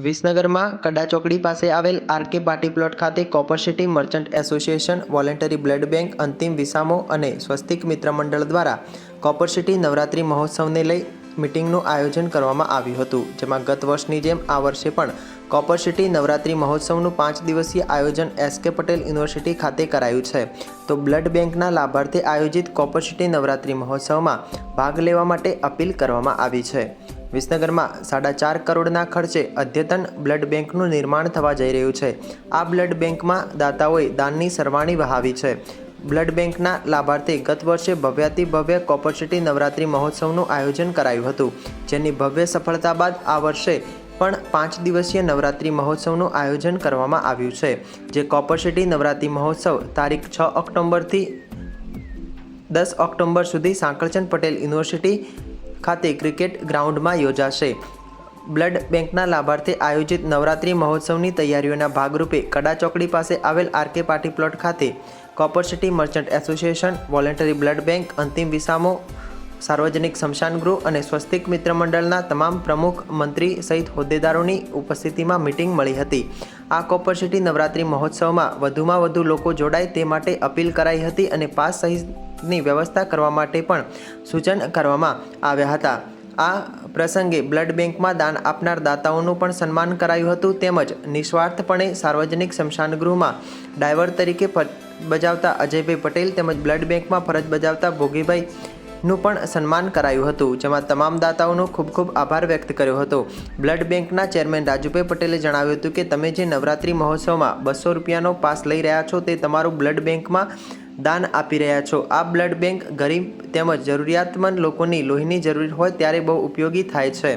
વિસનગરમાં કડા ચોકડી પાસે આવેલ આરકે પાર્ટી પ્લોટ ખાતે copper city merchant association, voluntary blood bank, અંતિમ વિસામો અને સ્વસ્તિક મિત્ર મંડળ દ્વારા કોપર સિટી નવરાત્રિ મહોત્સવને લઈ મિટિંગનું આયોજન કરવામાં આવ્યું હતું, જેમાં ગત વર્ષની જેમ આ વર્ષે પણ કોપર સિટી નવરાત્રિ મહોત્સવનું 5 દિવસીય આયોજન એસકે પટેલ યુનિવર્સિટી ખાતે કરાયું છે. તો બ્લડ બેંકના લાભાર્થે આયોજિત કોપર સિટી નવરાત્રિ મહોત્સવમાં ભાગ લેવા માટે અપીલ કરવામાં આવી છે. વિસનગરમાં 4.5 કરોડના ખર્ચે અદ્યતન બ્લડ બેંકનું નિર્માણ થવા જઈ રહ્યું છે. આ બ્લડ બેંકમાં દાતાઓએ દાનની સરવાણી વહાવી છે. બ્લડ બેંકના લાભાર્થે ગત વર્ષે ભવ્યાતિ ભવ્ય કોપર સિટી નવરાત્રિ મહોત્સવનું આયોજન કરાયું હતું, જેની ભવ્ય સફળતા બાદ આ વર્ષે પણ 5 દિવસીય નવરાત્રિ મહોત્સવનું આયોજન કરવામાં આવ્યું છે, જે કોપર સિટી નવરાત્રિ મહોત્સવ તારીખ 6 ઓક્ટોબરથી 10 ઓક્ટોબર સુધી સાંકળચંદ પટેલ યુનિવર્સિટી ખાતે ક્રિકેટ ગ્રાઉન્ડમાં યોજાશે. બ્લડ બેંકના લાભાર્થે આયોજિત નવરાત્રિ મહોત્સવની તૈયારીઓના ભાગરૂપે કડા ચોકડી પાસે આવેલ આરકે પાર્ટી પ્લોટ ખાતે copper city merchant association, voluntary blood bank, અંતિમ વિસામો, સાર્વજનિક સ્મશાન ગૃહ અને સ્વસ્તિક મિત્ર મંડળના તમામ પ્રમુખ, મંત્રી સહિત હોદ્દેદારોની ઉપસ્થિતિમાં મિટિંગ મળી હતી. આ કોપર સિટી નવરાત્રિ મહોત્સવમાં વધુમાં વધુ લોકો જોડાય તે માટે અપીલ કરાઈ હતી અને પાસ સહિતની વ્યવસ્થા કરવા માટે પણ સૂચન કરવામાં આવ્યા હતા. આ પ્રસંગે બ્લડ બેંકમાં દાન આપનાર દાતાઓનું પણ સન્માન કરાયું હતું, તેમજ નિસ્વાર્થપણે સાર્વજનિક સ્મશાન ગૃહમાં ડ્રાઈવર તરીકે બજાવતા અજયભાઈ પટેલ તેમજ બ્લડ બેંકમાં ફરજ બજાવતા ભોગીભાઈ નું પણ સન્માન કરાયું હતું, જેમાં તમામ દાતાઓનો ખૂબ ખૂબ આભાર વ્યક્ત કર્યો હતો. બ્લડ બેંકના ચેરમેન રાજુભાઈ પટેલે જણાવ્યું હતું કે તમે જે નવરાત્રિ મહોત્સવમાં 200 રૂપિયાનો પાસ લઈ રહ્યા છો તે તમારું બ્લડ બેંકમાં દાન આપી રહ્યા છો. આ બ્લડ બેંક ગરીબ તેમજ જરૂરિયાતમંદ લોકોની લોહીની જરૂર હોય ત્યારે બહુ ઉપયોગી થાય છે.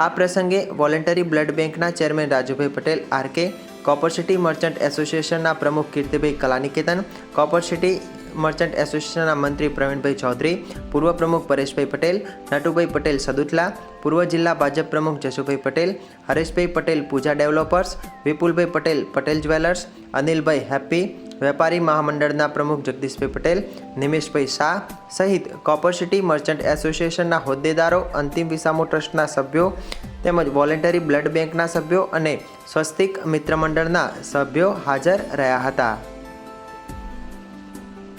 આ પ્રસંગે વોલેન્ટરી બ્લડ બેંકના chairman Rajubhai Patel, RK copper city merchant એસોસિએશનના પ્રમુખ Kirtibhai Kalaniketan, copper city merchant એસોસિએશનના મંત્રી પ્રવીણભાઈ ચૌધરી, પૂર્વ પ્રમુખ પરેશભાઈ પટેલ, નટુભાઈ પટેલ સદુતલા, પૂર્વ જિલ્લા ભાજપ પ્રમુખ જશુભાઈ પટેલ, હરેશભાઈ પટેલ પૂજા ડેવલપર્સ, વિપુલભાઈ પટેલ પટેલ જ્વેલર્સ, અનિલભાઈ હેપ્પી, વેપારી મહામંડળના પ્રમુખ જગદીશભાઈ પટેલ, નિમેશભાઈ શાહ સહિત કોપર સિટી મર્ચન્ટ એસોસિએશનના હોદ્દેદારો, અંતિમ વિસામો ટ્રસ્ટના સભ્યો તેમજ વોલેન્ટરી બ્લડ બેંકના સભ્યો અને સ્વસ્તિક મિત્ર મંડળના સભ્યો હાજર રહ્યા હતા.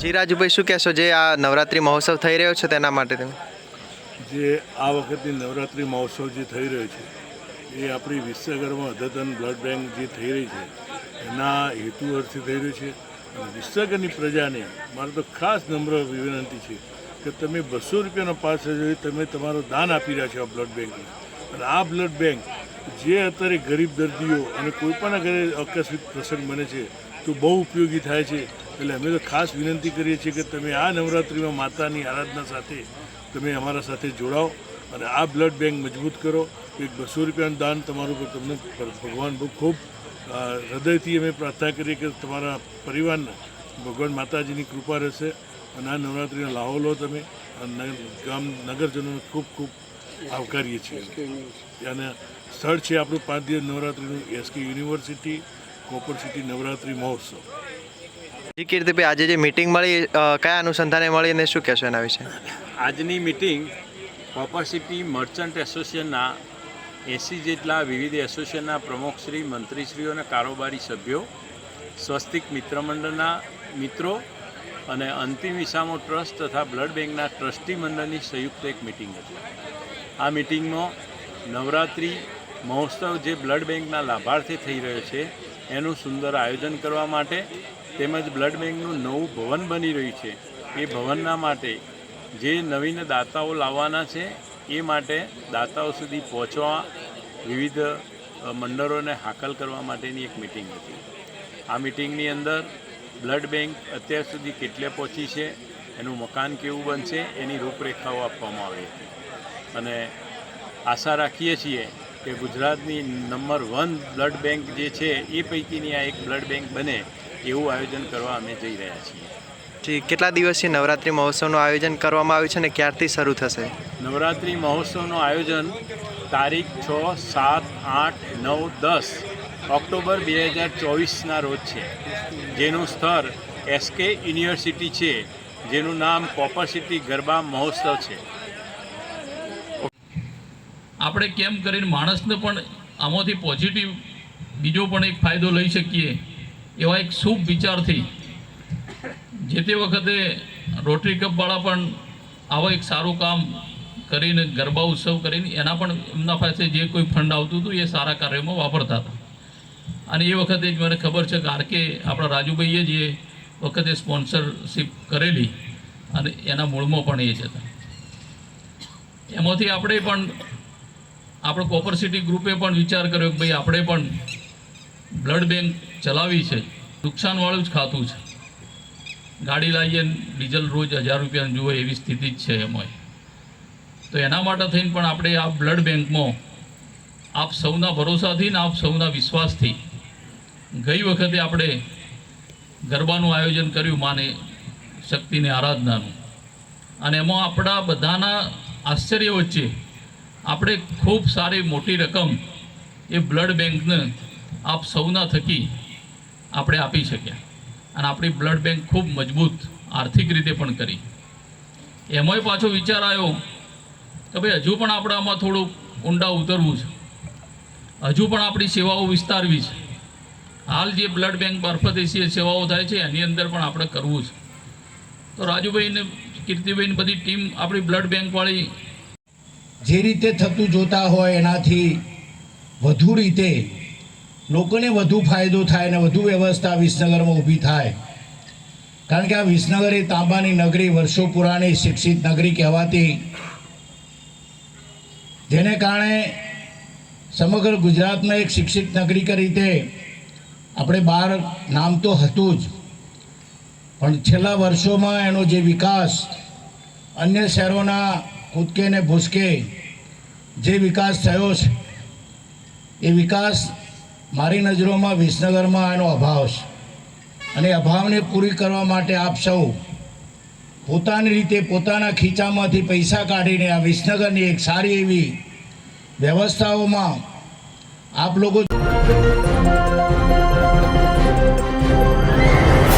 જી રાજુભાઈ, શું કહેશો જે આ નવરાત્રિ મહોત્સવ થઈ રહ્યો છે તેના માટે? તમે જે આ વખતની નવરાત્રિ મહોત્સવ જે થઈ રહ્યો છે એ આપણી વિસનગરમાં અદ્યતન બ્લડ બેંક જે થઈ રહી છે એના હેતુ અર્થે થઈ રહ્યું છે. અને વિસનગરની પ્રજાને મારે તો ખાસ નમ્ર વિનંતી છે કે તમે 200 રૂપિયાનો પાસ છે, તમે તમારું દાન આપી રહ્યા છો આ બ્લડ બેંકને. અને આ બ્લડ બેંક જે અત્યારે ગરીબ દર્દીઓ અને કોઈપણના ઘરે આકસ્મિક પ્રસંગ બને છે તો બહુ ઉપયોગી થાય છે. એટલે અમે તો ખાસ વિનંતી કરીએ છીએ કે તમે આ નવરાત્રિમાં માતાની આરાધના સાથે તમે અમારા સાથે જોડાઓ અને આ બ્લડ બેંક મજબૂત કરો. એક 200 રૂપિયાનું દાન તમારું તમને ભગવાન બહુ ખૂબ હૃદયથી અમે પ્રાર્થના કરીએ કે તમારા પરિવારને ભગવાન માતાજીની કૃપા રહેશે અને આ નવરાત્રિનો લાહો લો. તમે નગરજનોને ખૂબ ખૂબ આવકારીએ છીએ. અને સ્થળ છે આપણું 5 દિવસ નવરાત્રિનું SK university copper city Navratri મહોત્સવ. જી કીર્તિભાઈ, આજે જે મિટિંગ મળી કયા અનુસંધાને મળી અને શું કહેશો એના વિશે? આજની મિટિંગ કોપર સિટી મર્ચન્ટ એસોસિએશનના 80 જેટલા વિવિધ એસોસિએશનના પ્રમુખશ્રી, મંત્રીશ્રીઓ અને કારોબારી સભ્યો, સ્વસ્તિક મિત્ર મંડળના મિત્રો અને અંતિમ વિસામો ટ્રસ્ટ તથા બ્લડ બેંકના ટ્રસ્ટી મંડળની સંયુક્ત એક મિટિંગ હતી. આ મિટિંગમાં નવરાત્રિ મહોત્સવ જે બ્લડ બેંકના લાભાર્થે થઈ રહ્યો છે એનું સુંદર આયોજન કરવા માટે તેમજ બ્લડ બેંકનું નવું ભવન બની રહ્યું છે એ ભવનના માટે જે નવીન દાતાઓ લાવવાના છે એ માટે દાતાઓ સુધી પહોંચવા વિવિધ મંડળોને હાકલ કરવા માટેની એક મિટિંગ હતી. આ મિટિંગની અંદર બ્લડ બેંક અત્યાર સુધી કેટલે પહોંચી છે, એનું મકાન કેવું બનશે એની રૂપરેખાઓ આપવામાં આવી હતી. અને આશા રાખીએ છીએ કે ગુજરાતની નંબર 1 બ્લડ બેંક જે છે એ પૈકીની આ એક બ્લડ બેંક બને એવું આયોજન કરવા અમે જઈ રહ્યા છીએ. જી, કેટલા દિવસથી નવરાત્રિ મહોત્સવનું આયોજન કરવામાં આવ્યું છે અને ક્યારથી શરૂ થશે? નવરાત્રિ મહોત્સવનું આયોજન તારીખ 6, 7, 8, 9, 10 ઓક્ટોબર 2024ના રોજ છે, જેનું સ્થળ એસકે યુનિવર્સિટી છે, જેનું નામ કોપર સિટી ગરબા મહોત્સવ છે. આપણે કેમ કરીને માણસને પણ આમાંથી પોઝિટિવ બીજો પણ એક ફાયદો લઈ શકીએ એવા એક શુભ વિચારથી જે તે વખતે રોટરી કપવાળા પણ આવા એક સારું કામ કરીને ગરબા ઉત્સવ કરીને એના પણ એમના પાસે જે કોઈ ફંડ આવતું હતું એ સારા કાર્યોમાં વાપરતા હતા. અને એ વખતે જ મને ખબર છે કે આરકે આપણા રાજુભાઈએ જે વખતે સ્પોન્સરશીપ કરેલી અને એના મૂળમાં પણ એ જ હતા. એમાંથી આપણે પણ આપણે કોપર સિટી ગ્રુપે પણ વિચાર કર્યો કે ભાઈ આપણે પણ બ્લડ બેંક ચલાવી છે. નુકસાનવાળું જ ખાતું છે. ગાડી લાવીએ ડીઝલ રોજ 1000 રૂપિયાનું જુએ એવી સ્થિતિ જ છે એમાં. તો એના માટે થઈને પણ આપણે આ બ્લડ બેંકમાં આપ સૌના ભરોસાથી ને આપ સૌના વિશ્વાસથી ગઈ વખતે આપણે ગરબાનું આયોજન કર્યું માને શક્તિની આરાધનાનું. અને એમાં આપણા બધાના આશ્ચર્ય વચ્ચે આપણે ખૂબ સારી મોટી રકમ એ બ્લડ બેંકને આપ સૌના થકી આપણે આપી શક્યા. અને આપણી બ્લડ બેંક ખૂબ મજબૂત આર્થિક રીતે પણ કરી. એમાંય પાછો વિચાર આવ્યો કે ભાઈ હજુ પણ આપણે આમાં થોડું ઊંડા ઉતરવું છે, હજુ પણ આપણી સેવાઓ વિસ્તારવી છે. હાલ જે બ્લડ બેંક મારફતે સેવાઓ થાય છે એની અંદર પણ આપણે કરવું છે. તો રાજુભાઈને કીર્તિભાઈને બધી ટીમ આપણી બ્લડ બેંકવાળી જે રીતે થતું જોતા હોય એનાથી વધુ રીતે લોકોને વધુ ફાયદો થાય અને વધુ વ્યવસ્થા વિસનગરમાં ઊભી થાય. કારણ કે આ વિસનગર એ તાંબાની નગરી, વર્ષો પુરાણી શિક્ષિત નગરી કહેવાતી, જેને કારણે સમગ્ર ગુજરાતમાં એક શિક્ષિત નગરી રીતે આપણે બહાર નામ તો હતું જ, પણ છેલ્લા વર્ષોમાં એનો જે વિકાસ અન્ય શહેરોના કૂદકે ને ભૂસકે જે વિકાસ થયો છે એ વિકાસ મારી નજરોમાં વિસનગરમાં એનો અભાવ છે. અને અભાવને પૂરી કરવા માટે આપ સૌ પોતાની રીતે પોતાના ખીચામાંથી પૈસા કાઢીને આ વિસનગરની એક સારી એવી વ્યવસ્થાઓમાં આપ લોકો